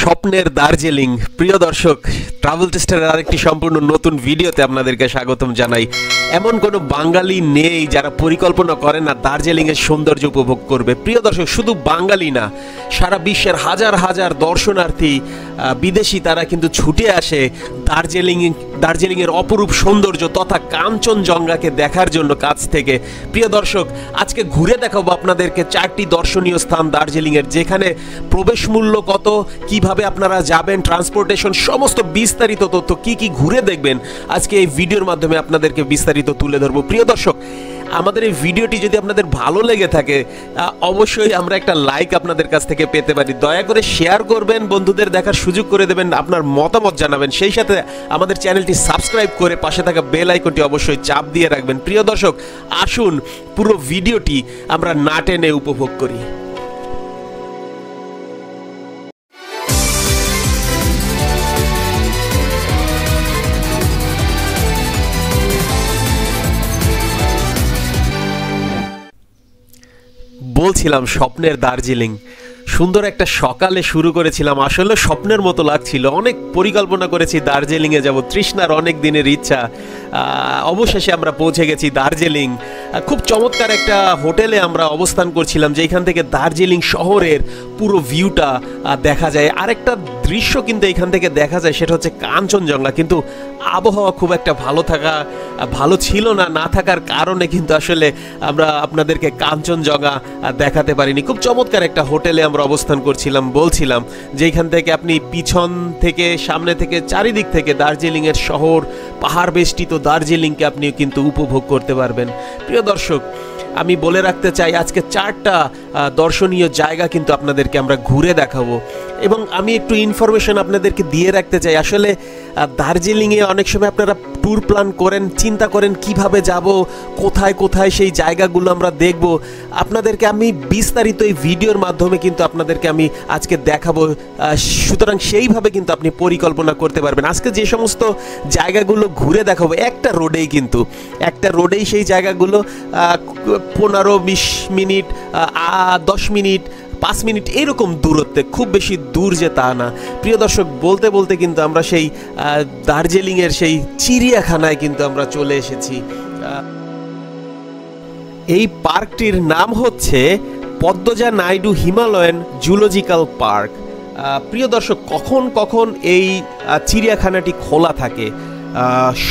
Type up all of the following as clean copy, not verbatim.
স্বপ্নের দার্জিলিং। প্রিয় দর্শক, ট্রাভেল টেস্টের আরেকটি সম্পূর্ণ নতুন ভিডিওতে আপনাদেরকে স্বাগতম জানাই। এমন কোনো বাঙালি নেই যারা পরিকল্পনা করে না দার্জিলিংয়ের সৌন্দর্য উপভোগ করবে। প্রিয় দর্শক, শুধু বাঙালি না, সারা বিশ্বের হাজার হাজার দর্শনার্থী বিদেশি তারা কিন্তু ছুটে আসে দার্জিলিংয়ের অপরূপ সৌন্দর্য তথা কাঞ্চনজঙ্ঘাকে দেখার জন্য কাছ থেকে। প্রিয় দর্শক, আজকে ঘুরে দেখাবো আপনাদেরকে 4টি দর্শনীয় স্থান দার্জিলিংয়ের, যেখানে প্রবেশ মূল্য কত, কিভাবে আপনারা যাবেন, ট্রান্সপোর্টেশন, সমস্ত বিস্তারিত তথ্য, কি কি ঘুরে দেখবেন আজকে এই ভিডিওর মাধ্যমে আপনাদেরকে বিস্তারিত তুলে ধরবো। প্রিয় দর্শক, আমাদের এই ভিডিওটি যদি আপনাদের ভালো লেগে থাকে অবশ্যই আমরা একটা লাইক আপনাদের কাছ থেকে পেতে পারি। দয়া করে শেয়ার করবেন, বন্ধুদের দেখার সুযোগ করে দেবেন, আপনার মতামত জানাবেন, সেই সাথে আমাদের চ্যানেলটি সাবস্ক্রাইব করে পাশে থাকা বেল আইকনটি অবশ্যই চাপ দিয়ে রাখবেন। প্রিয় দর্শক, আসুন পুরো ভিডিওটি আমরা না টেনে উপভোগ করি। বলছিলাম স্বপ্নের দার্জিলিং। সুন্দর একটা সকালে শুরু করেছিলাম, আসলে স্বপ্নের মতো লাগছিল। অনেক পরিকল্পনা করেছি দার্জিলিংয়ে যাব, তৃষ্ণার অনেক দিনের ইচ্ছা। অবশেষে আমরা পৌঁছে গেছি দার্জিলিং। খুব চমৎকার একটা হোটেলে আমরা অবস্থান করছিলাম, যেখান থেকে দার্জিলিং শহরের পুরো ভিউটা দেখা যায়। আরেকটা দৃশ্য কিন্তু এখান থেকে দেখা যায়, সেটা হচ্ছে কাঞ্চনজঙ্ঘা। কিন্তু আবহাওয়া খুব একটা ভালো ছিল না থাকার কারণে কিন্তু আসলে আমরা আপনাদেরকে কাঞ্চনজঙ্ঘা দেখাতে পারিনি। খুব চমৎকার একটা হোটেলে আমরা অবস্থান করছিলাম, বলছিলাম যেখান থেকে আপনি পিছন থেকে, সামনে থেকে, চারিদিক থেকে দার্জিলিংয়ের শহর, পাহাড় বেষ্টিত দার্জিলিংকে আপনি কিন্তু উপভোগ করতে পারবেন। প্রিয় দর্শক, আমি বলে রাখতে চাই আজকে 4টা দর্শনীয় জায়গা কিন্তু আপনাদেরকে আমরা ঘুরে দেখাবো, এবং আমি একটু ইনফরমেশন আপনাদেরকে দিয়ে রাখতে চাই। আসলে দার্জিলিংয়ে অনেক সময় আপনারা ট্যুর প্ল্যান করেন, চিন্তা করেন কিভাবে যাব, কোথায় কোথায় সেই জায়গাগুলো আমরা দেখব। আপনাদেরকে আমি বিস্তারিত এই ভিডিওর মাধ্যমে কিন্তু আপনাদেরকে আমি আজকে দেখাবো, সুতরাং সেইভাবে কিন্তু আপনি পরিকল্পনা করতে পারবেন। আজকে যে সমস্ত জায়গাগুলো ঘুরে দেখাবো একটা রোডেই সেই জায়গাগুলো 15-20 মিনিট, 10 মিনিট, 5 মিনিট এরকম দূরত্বে, খুব বেশি দূর যে তা না। প্রিয় দর্শক, বলতে বলতে কিন্তু আমরা সেই দার্জিলিংয়ের সেই চিড়িয়াখানায় কিন্তু আমরা চলে এসেছি। এই পার্কটির নাম হচ্ছে Padmaja Naidu Himalayan zoological park. প্রিয় দর্শক, কখন এই চিড়িয়াখানাটি খোলা থাকে?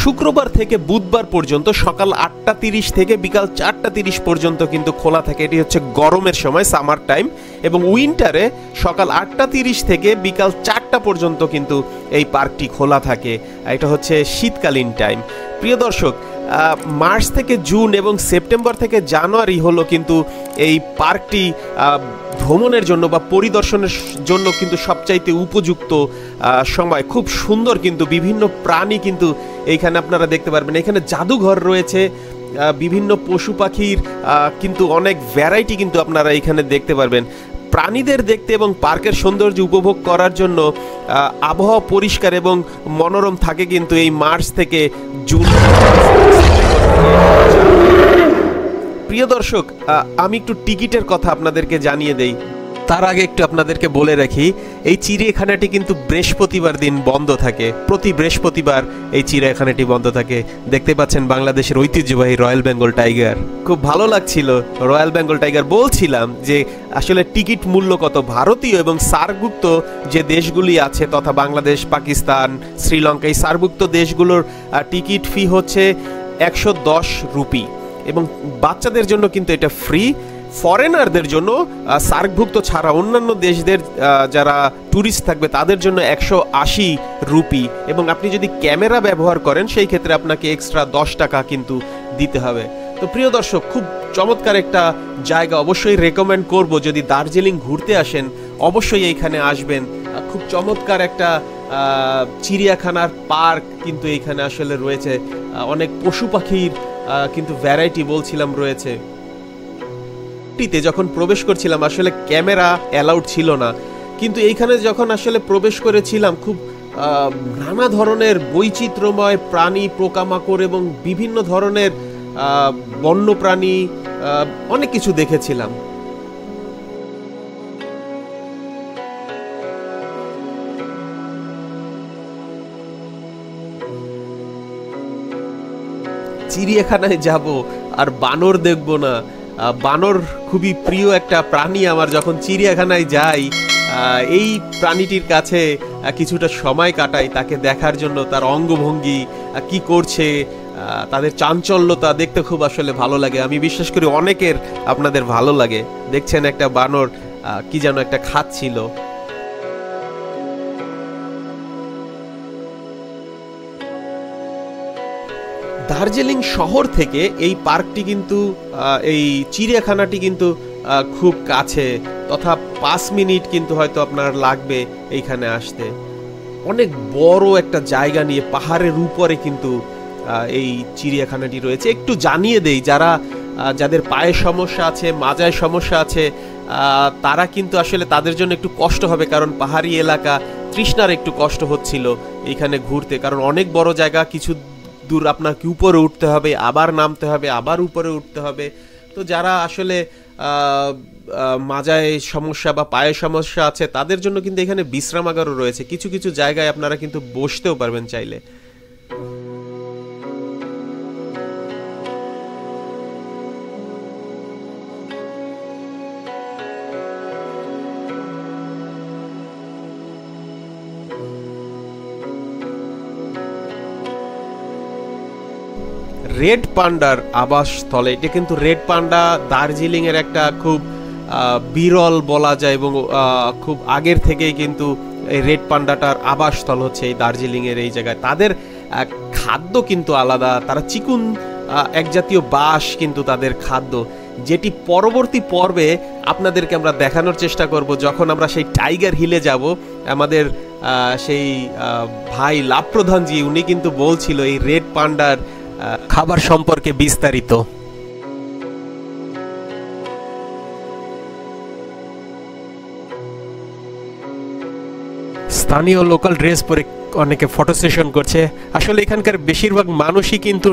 শুক্রবার থেকে বুধবার পর্যন্ত সকাল 8টা 30 থেকে বিকাল 4টা 30 পর্যন্ত কিন্তু খোলা থাকে। এটি হচ্ছে গরমের সময়, সামার টাইম, এবং উইন্টারে সকাল 8টা 30 থেকে বিকাল 4টা পর্যন্ত কিন্তু এই পার্কটি খোলা থাকে। এটা হচ্ছে শীতকালীন টাইম। প্রিয় দর্শক, মার্চ থেকে জুন এবং সেপ্টেম্বর থেকে জানুয়ারি হলো কিন্তু এই পার্কটি ভ্রমণের জন্য বা পরিদর্শনের জন্য কিন্তু সবচাইতে উপযুক্ত সময়। খুব সুন্দর কিন্তু বিভিন্ন প্রাণী কিন্তু এইখানে আপনারা দেখতে পারবেন। এখানে জাদুঘর রয়েছে, বিভিন্ন পশু পাখির কিন্তু অনেক ভ্যারাইটি কিন্তু আপনারা এখানে দেখতে পারবেন। প্রাণীদের দেখতে এবং পার্কের সৌন্দর্য উপভোগ করার জন্য আবহাওয়া পরিষ্কার এবং মনোরম থাকে কিন্তু এই মার্চ থেকে জুন। প্রিয় দর্শক, আমি একটু টিকিটের কথা আপনাদেরকে জানিয়ে দেই। তার আগে একটু আপনাদেরকে বলে রাখি, এই চিড়িয়াখানাটি কিন্তু বৃহস্পতিবার দিন বন্ধ থাকে। প্রতি বৃহস্পতিবার এই চিড়িয়াখানাটি বন্ধ থাকে। দেখতে পাচ্ছেন বাংলাদেশের ঐতিহ্যবাহী রয়্যাল বেঙ্গল টাইগার। খুব ভালো লাগছিল রয়্যাল বেঙ্গল টাইগার। বলছিলাম যে আসলে টিকিট মূল্য কত। ভারতীয় এবং সার্কভুক্ত যে দেশগুলি আছে, তথা বাংলাদেশ, পাকিস্তান, শ্রীলঙ্কা, এই সার্কভুক্ত দেশগুলোর টিকিট ফি হচ্ছে 110 রুপি, এবং বাচ্চাদের জন্য কিন্তু এটা ফ্রি। ফরেনারদের জন্য, সার্কভুক্ত ছাড়া অন্যান্য দেশদের যারা ট্যুরিস্ট থাকবে তাদের জন্য 180 রুপি, এবং আপনি যদি ক্যামেরা ব্যবহার করেন সেই ক্ষেত্রে আপনাকে এক্সট্রা 10 টাকা কিন্তু দিতে হবে। তো প্রিয় দর্শক, খুব চমৎকার একটা জায়গা, অবশ্যই রেকমেন্ড করব। যদি দার্জিলিং ঘুরতে আসেন অবশ্যই এইখানে আসবেন। খুব চমৎকার একটা চিড়িয়াখানার পার্ক কিন্তু এইখানে আসলে রয়েছে। অনেক পশু পাখির কিন্তু ভ্যারাইটি বলছিলাম রয়েছে। যখন প্রবেশ করছিলাম আসলে ক্যামেরা অ্যালাউড ছিল না, কিন্তু এইখানে যখন আসলে প্রবেশ করেছিলাম খুব নানা ধরনের বৈচিত্র্যময় প্রাণী, পোকামাকড় এবং বিভিন্ন ধরনের বন্যপ্রাণী, অনেক কিছু দেখেছিলাম। চিড়িয়াখানায় যাব আর বানর দেখব না। বানর খুবই প্রিয় একটা প্রাণী আমার। যখন চিড়িয়াখানায় যাই এই প্রাণীটির কাছে কিছুটা সময় কাটাই, তাকে দেখার জন্য, তার অঙ্গভঙ্গি কি করছে, তাদের চাঞ্চল্যতা দেখতে খুব আসলে ভালো লাগে। আমি বিশ্বাস করি অনেকের আপনাদের ভালো লাগে। দেখছেন একটা বানর কি যেন একটা খাচ্ছিল। দার্জিলিং শহর থেকে এই পার্কটি কিন্তু এই চিড়িয়াখানাটি কিন্তু খুব কাছে, তথা 5 মিনিট কিন্তু হয়তো আপনার লাগবে এইখানে আসতে। অনেক বড় একটা জায়গা নিয়ে পাহাড়ের উপরে কিন্তু এই চিড়িয়াখানাটি রয়েছে। একটু জানিয়ে দেই, যাদের পায়ের সমস্যা আছে, মাজায় সমস্যা আছে, তারা কিন্তু আসলে তাদের জন্য একটু কষ্ট হবে, কারণ পাহাড়ি এলাকা। তৃষ্ণার একটু কষ্ট হচ্ছিল এইখানে ঘুরতে, কারণ অনেক বড় জায়গা, কিছু দূর আপনাকে উপরে উঠতে হবে, আবার নামতে হবে, আবার উপরে উঠতে হবে। তো যারা আসলে মাজায় সমস্যা বা পায়ের সমস্যা আছে তাদের জন্য কিন্তু এখানে বিশ্রামাগারও রয়েছে। কিছু কিছু জায়গায় আপনারা কিন্তু বসতেও পারবেন চাইলে। রেড পান্ডার আবাসস্থলে, এটা কিন্তু রেড পান্ডা দার্জিলিং এর একটা খুব বিরল বলা যায়, এবং খুব আগের থেকেই কিন্তু এই রেড পান্ডাটার আবাসস্থল হচ্ছে এই দার্জিলিং এর এই জায়গায়। তাদের খাদ্য কিন্তু আলাদা, তারা চিকুন এক জাতীয় বাঁশ কিন্তু তাদের খাদ্য, যেটি পরবর্তী পর্বে আপনাদেরকে আমরা দেখানোর চেষ্টা করব যখন আমরা সেই টাইগার হিলে যাব। আমাদের সেই ভাই লাভপ্রধানজি উনি কিন্তু বলছিল এই রেড পান্ডার খাবার সম্পর্কে বিস্তারিত। স্থানীয় লোকাল ড্রেস পরে অনেকে ফটো সেশন করছে। আসলে এখানকার বেশিরভাগ মানুষই কিন্তু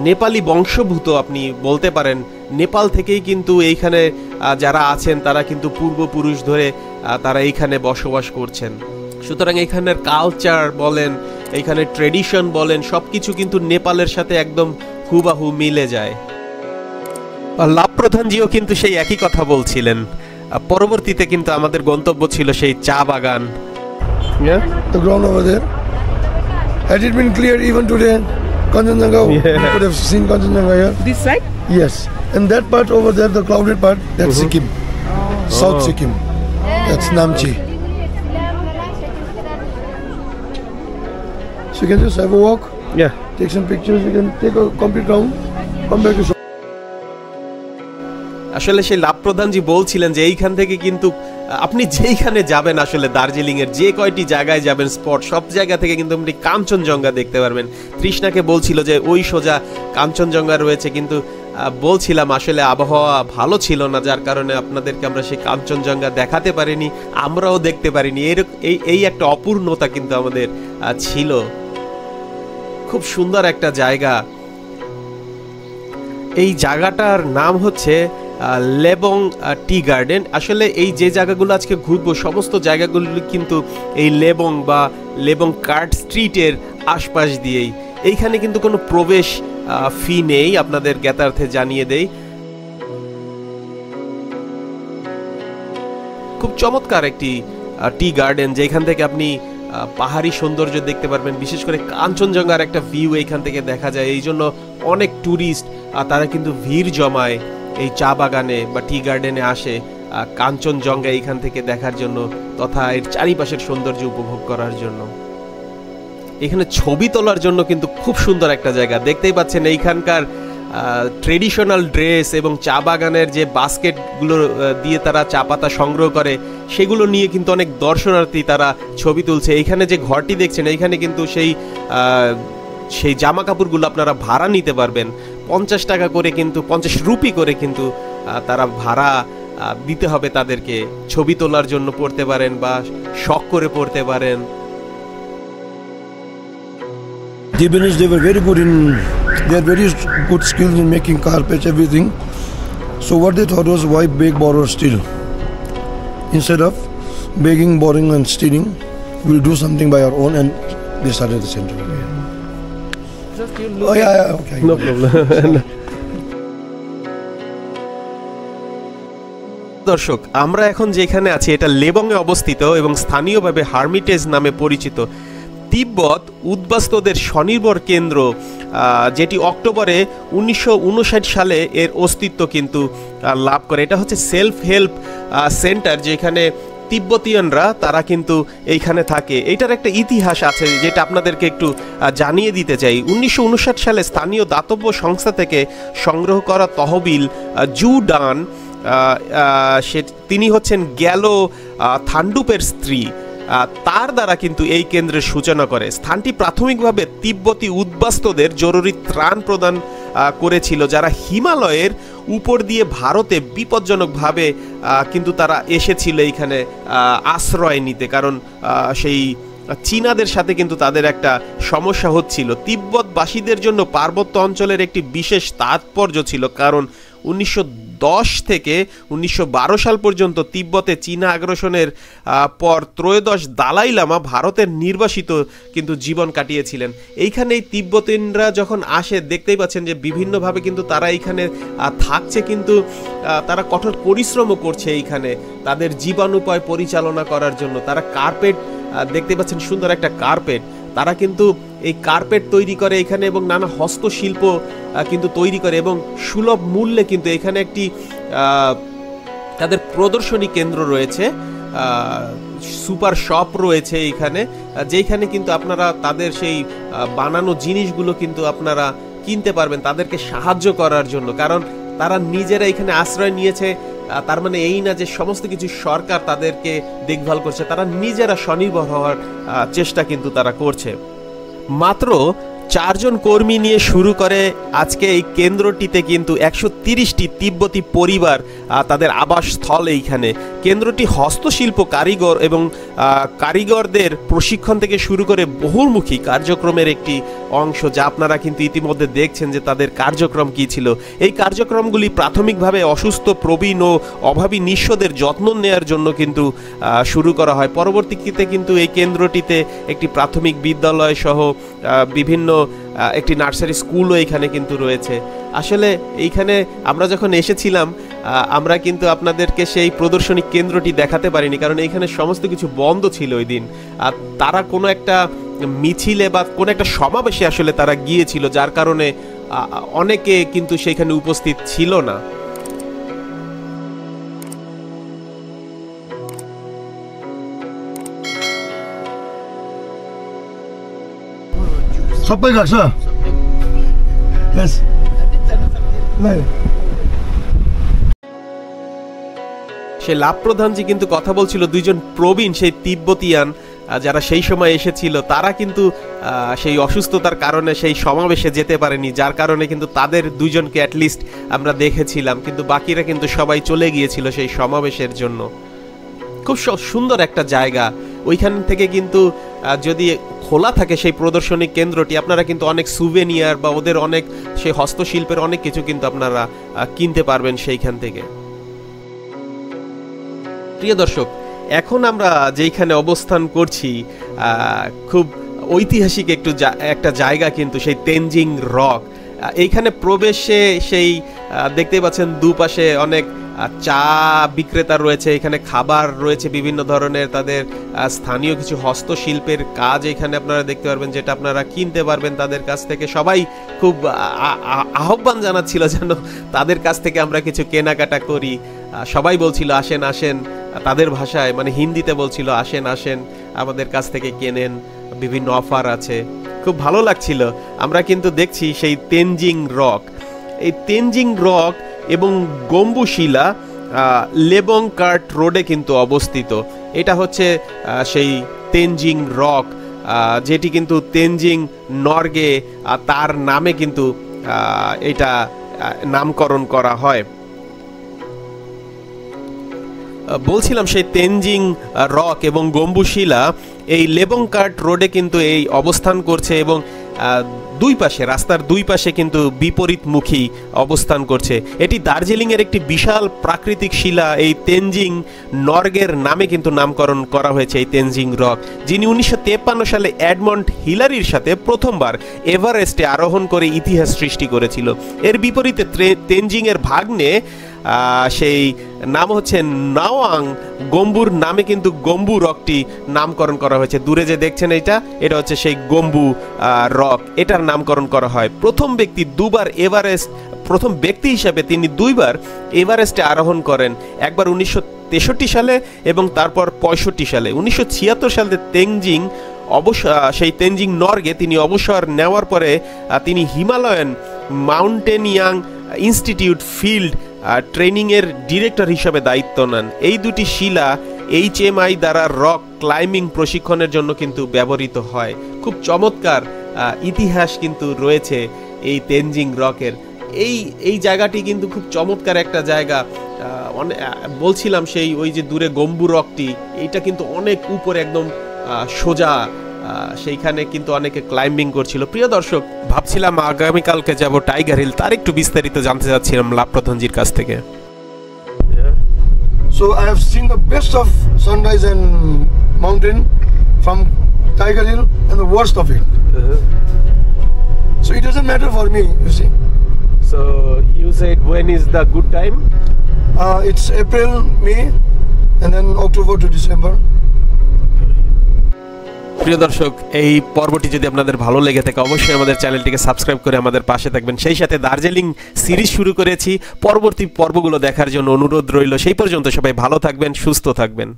নেপালি বংশভূত, আপনি বলতে পারেন। নেপাল থেকেই কিন্তু এইখানে যারা আছেন তারা কিন্তু পূর্বপুরুষ ধরে তারা এইখানে বসবাস করছেন। সুতরাং এখানের কালচার বলেন, এইখানে ট্রেডিশন বলেন, সবকিছু কিন্তু নেপালের সাথে একদম হুবাহু মিলে যায়। লাভপ্রধানজিও কিন্তু সেই একই কথা বলছিলেন। পরবর্তীতে কিন্তু আমাদের গন্তব্য ছিল সেই চা বাগান। Yeah, the ground over there. Had it been clear even today, Kanchenjunga, you could have seen Kanchenjunga here. This side? Yes, and that part over there, the clouded part, that's Sikkim, South Sikkim. That's Namchi. So you can just have a walk. Yeah. Take some pictures. You can take a complete round. Come back to shop. আসলে সেই লাভপ্রধানজি বলছিলেন যে এইখান থেকে কিন্তু আপনি যেইখানে যাবেন, আসলে দার্জিলিং এর যে কয়টি জায়গায় যাবেন স্পট, সব জায়গা থেকে কিন্তু আপনি কাঞ্চনজঙ্ঘা দেখতে পারবেন। তৃষ্ণাকে বলছিল যে ওই সোজা কাঞ্চনজঙ্ঘা রয়েছে, কিন্তু বলছিলাম আসলে আবহাওয়া ভালো ছিল না, যার কারণে আপনাদেরকে আমরা সেই কাঞ্চনজঙ্ঘা দেখাতে পারিনি, আমরাও দেখতে পারিনি। এই একটা অপূর্ণতা কিন্তু আমাদের ছিল। খুব সুন্দর একটা জায়গা। এই জায়গাটার নাম হচ্ছে লেবং টি গার্ডেন। আসলে এই যে জায়গাগুলো আজকে ঘুরবো সমস্ত জায়গাগুলো কিন্তু এই লেবং বা লেবং কার্ট স্ট্রিটের আশপাশ দিয়েই। এইখানে কিন্তু কোনো প্রবেশ ফি নেই, আপনাদের জ্ঞাতার্থে জানিয়ে দেই। খুব চমৎকার একটি টি গার্ডেন, যেখান থেকে আপনি পাহাড়ি সৌন্দর্য দেখতে পারবেন। বিশেষ করে কাঞ্চনজঙ্ঘার একটা ভিউ এইখান থেকে দেখা যায়। এই জন্য অনেক ট্যুরিস্ট তারা কিন্তু ভিড় জমায় এই চা বাগানে বা টি গার্ডেনে আসে কাঞ্চনজঙ্ঘা এইখান থেকে দেখার জন্য, তথা এর চারিপাশের সৌন্দর্য উপভোগ করার জন্য। এখানে ছবি তোলার জন্য কিন্তু খুব সুন্দর একটা জায়গা। দেখতেই পাচ্ছেন এইখানকার ট্রেডিশনাল ড্রেস এবং চা বাগানের যে বাস্কেটগুলো দিয়ে তারা চা পাতা সংগ্রহ করে, সেগুলো নিয়ে কিন্তু অনেক দর্শনার্থী তারা ছবি তুলছে। এইখানে যে ঘরটি দেখছেন, এইখানে কিন্তু সেই জামা কাপড়গুলো আপনারা ভাড়া নিতে পারবেন। 50 টাকা করে, কিন্তু 50 রুপি করে কিন্তু তারা ভাড়া দিতে হবে তাদেরকে। ছবি তোলার জন্য পড়তে পারেন বা শখ করে পড়তে পারেন। Tibetans, they were very good they had very good skills in making carpets, everything. So what they thought was, why beg, borrow, steal? Instead of begging, borrowing and stealing, we'll do something by our own, and they started the center. just you Oh look yeah, at- yeah, okay. No problem. দর্শক, আমরা এখন যেখানে আছি এটা লেবংয়ে অবস্থিত এবং স্থানীয়ভাবে hermitage নামে পরিচিত। তিব্বত উদ্বাস্তুদের স্বনির্ভর কেন্দ্র, যেটি অক্টোবরে 1959 সালে এর অস্তিত্ব কিন্তু লাভ করে। এটা হচ্ছে সেলফ হেল্প সেন্টার, যেখানে তিব্বতীয়ানরা তারা কিন্তু এইখানে থাকে। এইটার একটা ইতিহাস আছে যেটা আপনাদেরকে একটু জানিয়ে দিতে চাই। 1959 সালে স্থানীয় দাতব্য সংস্থা থেকে সংগ্রহ করা তহবিল জু ডান, তিনি হচ্ছেন গ্যালো থান্ডুপের স্ত্রী, তার দ্বারা কিন্তু এই কেন্দ্রের সূচনা করে। স্থানটি প্রাথমিকভাবে তিব্বতী উদ্বাস্তুদের জরুরি ত্রাণ প্রদান করেছিল, যারা হিমালয়ের উপর দিয়ে ভারতে বিপজ্জনকভাবে কিন্তু তারা এসেছিল এইখানে আশ্রয় নিতে, কারণ সেই চীনাদের সাথে কিন্তু তাদের একটা সমস্যা হচ্ছিল। তিব্বতবাসীদের জন্য পার্বত্য অঞ্চলের একটি বিশেষ তাৎপর্য ছিল, কারণ 1910 থেকে 1912 সাল পর্যন্ত তিব্বতে চীনা আগ্রাসনের পর ত্রয়োদশ দালাই লামা ভারতের নির্বাসিত কিন্তু জীবন কাটিয়েছিলেন। এইখানেই তিব্বতীনরা যখন আসে, দেখতেই পাচ্ছেন যে বিভিন্নভাবে কিন্তু তারা এইখানে থাকছে, কিন্তু তারা কঠোর পরিশ্রমও করছে এইখানে তাদের জীবনোপায় পরিচালনা করার জন্য। তারা কার্পেট দেখতে পাচ্ছেন, সুন্দর একটা কার্পেট, তারা কিন্তু এই কার্পেট তৈরি করে এখানে এবং নানা হস্তশিল্প কিন্তু তৈরি করে এবং সুলভ মূল্যে কিন্তু এখানে একটি তাদের প্রদর্শনী কেন্দ্র রয়েছে, সুপার শপ রয়েছে এইখানে, যেখানে কিন্তু আপনারা তাদের সেই বানানো জিনিসগুলো কিন্তু আপনারা কিনতে পারবেন তাদেরকে সাহায্য করার জন্য। কারণ তারা নিজেরা এখানে আশ্রয় নিয়েছে, তার মানে এই না যে সমস্ত কিছু সরকার তাদেরকে দেখভাল করছে, তারা নিজেরা স্বনির্ভর হওয়ার চেষ্টা কিন্তু তারা করছে। মাত্র 4 জন কর্মী নিয়ে শুরু করে আজকে এই কেন্দ্রটিতে কিন্তু 130টি তিব্বতী পরিবার তাদের আবাসস্থল এইখানে। কেন্দ্রটি হস্তশিল্প কারিগর এবং কারিগরদের প্রশিক্ষণ থেকে শুরু করে বহুমুখী কার্যক্রমের একটি অংশ, যা আপনারা কিন্তু ইতিমধ্যে দেখছেন যে তাদের কার্যক্রম কী ছিল। এই কার্যক্রমগুলি প্রাথমিকভাবে অসুস্থ, প্রবীণ ও অভাবী নিঃস্বদের যত্ন নেওয়ার জন্য কিন্তু শুরু করা হয়। পরবর্তীতে কিন্তু এই কেন্দ্রটিতে একটি প্রাথমিক বিদ্যালয় সহ বিভিন্ন একটি নার্সারি স্কুলও এখানে কিন্তু রয়েছে। আসলে এইখানে আমরা যখন এসেছিলাম আমরা কিন্তু আপনাদেরকে সেই প্রদর্শনী কেন্দ্রটি দেখাতে পারিনি, কারণ এইখানে সমস্ত কিছু বন্ধ ছিল ওই দিন। আর তারা কোনো একটা মিছিলে বা কোনো একটা সমাবেশে আসলে তারা গিয়েছিল, যার কারণে অনেকে কিন্তু সেখানে উপস্থিত ছিল না। सबै गर्छ यस নাই সে লাভ প্রধানজি কিন্তু কথা বলছিল, দুইজন প্রবীণ সেই তিব্বতীয়ান যারা সেই সময় এসেছিল, তারা কিন্তু সেই অসুস্থতার কারণে সেই সমাবেশে যেতে পারেনি, যার কারণে কিন্তু তাদের দুইজনকে অ্যাটলিস্ট আমরা দেখেছিলাম, কিন্তু বাকিরা কিন্তু সবাই চলে গিয়েছিল সেই সমাবেশের জন্য। খুব সুন্দর একটা জায়গা। ওইখান থেকে কিন্তু যদি খোলা থাকে সেই প্রদর্শনী কেন্দ্রটি, আপনারা কিন্তু অনেক সুভেনিয়ার বা ওদের অনেক সেই হস্তশিল্পের অনেক কিছু কিন্তু আপনারা কিনতে পারবেন সেইখান থেকে। প্রিয় দর্শক, এখন আমরা যেইখানে অবস্থান করছি খুব ঐতিহাসিক একটা জায়গা, কিন্তু সেই তেনজিং রক। এইখানে প্রবেশে সেই দেখতেই পাচ্ছেন দুপাশে অনেক চা বিক্রেতা রয়েছে, এখানে খাবার রয়েছে, বিভিন্ন ধরনের তাদের স্থানীয় কিছু হস্তশিল্পের কাজ এখানে আপনারা দেখতে পারবেন, যেটা আপনারা কিনতে পারবেন তাদের কাছ থেকে। সবাই খুব আহ্বান জানাচ্ছিল যেন তাদের কাছ থেকে আমরা কিছু কেনাকাটা করি। সবাই বলছিল আসেন আসেন, তাদের ভাষায় মানে হিন্দিতে বলছিল আসেন আসেন আমাদের কাছ থেকে কেনেন, বিভিন্ন অফার আছে। খুব ভালো লাগছিল। আমরা কিন্তু দেখছি সেই তেনজিং রক, এই তেনজিং রক এবং গম্বুশিলা লেবংকার্ট রোডে কিন্তু অবস্থিত। এটা হচ্ছে সেই তেনজিং রক, যেটি কিন্তু তেনজিং নর্গে তার নামে কিন্তু এটা নামকরণ করা হয়। বলছিলাম সেই তেনজিং রক এবং গম্বুশিলা এই লেবংকার্ট রোডে কিন্তু এই অবস্থান করছে, এবং দুই পাশে, রাস্তার দুই পাশে কিন্তু বিপরীতমুখী অবস্থান করছে। এটি দার্জিলিংয়ের একটি বিশাল প্রাকৃতিক শিলা। এই তেনজিং নর্গের নামে কিন্তু নামকরণ করা হয়েছে এই তেনজিং রক, যিনি 1953 সালে এডমন্ড হিলারির সাথে প্রথমবার এভারেস্টে আরোহণ করে ইতিহাস সৃষ্টি করেছিল। এর বিপরীতে তেনজিংয়ের ভাগ্নে সেই নাম হচ্ছে নাওয়াং গম্বুর নামে কিন্তু গম্বু রকটি নামকরণ করা হয়েছে। দূরে যে দেখছেন এটা হচ্ছে সেই গম্বু রক, এটার নামকরণ করা হয়। প্রথম ব্যক্তি হিসাবে তিনি দুইবার এভারেস্টে আরোহণ করেন, একবার 1963 সালে এবং তারপর 65 সালে। 1976 সালে সেই তেনজিং নর্গে তিনি অবসর নেওয়ার পরে তিনি হিমালয়ান মাউন্টেনিয়াং ইনস্টিটিউট ফিল্ড ট্রেনিংয়ের ডিরেক্টর হিসাবে দায়িত্ব নেন। এই দুটি শিলা HMI দ্বারা রক ক্লাইম্বিং প্রশিক্ষণের জন্য কিন্তু ব্যবহৃত হয়। খুব চমৎকার ইতিহাস কিন্তু রয়েছে এই তেনজিং রকের। এই জায়গাটি কিন্তু খুব চমৎকার একটা জায়গা। বলছিলাম সেই ওই যে দূরে গম্বু রকটি, এইটা কিন্তু অনেক উপরে একদম সোজা, সেইখানে কিন্তু অনেকে ক্লাইম্বিং করছিল। প্রিয় দর্শক, ভাবছিলাম আগামীকালকে যাব টাইগার হিল, তার একটু বিস্তারিত জানতে চাচ্ছিলাম লাভপ্রধানজির কাছ থেকে। So I have seen the best of sunrise and mountain from Tiger Hill and the worst of it. So it doesn't matter for me, you see. So you said when is the good time? It's April, May, and then October to December. প্রিয় দর্শক, এই পর্বটি যদি আপনাদের ভালো লেগে থাকে অবশ্যই আমাদের চ্যানেলটিকে সাবস্ক্রাইব করে আমাদের পাশে থাকবেন। সেই সাথে দার্জিলিং সিরিজ শুরু করেছি, পরবর্তী পর্বগুলো দেখার জন্য অনুরোধ রইল। সেই পর্যন্ত সবাই ভালো থাকবেন, সুস্থ থাকবেন।